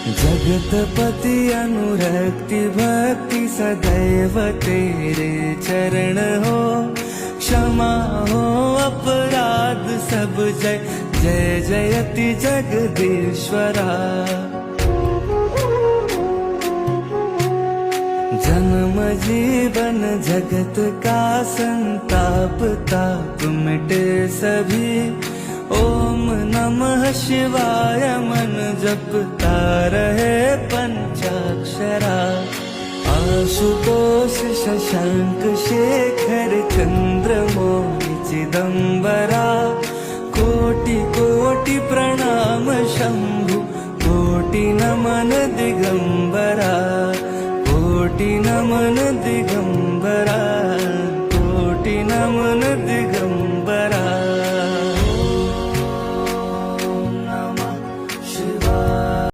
जगतपति अनुरक्ति भक्ति सदैव तेरे चरण हो, क्षमा हो अपराध सब जय जय जयति जगदीश्वरा। जन्म जीवन जगत का संताप ताप मिटे सभी, ओम नमः शिवाय मन जपता रहे पंचाक्षरा। आशुतोष शशांक शेखर चंद्रमौलि चिदंबरा, कोटि कोटि प्रणाम शंभु कोटि नमन दिगंबरा, कोटि नमन दिगंबरा।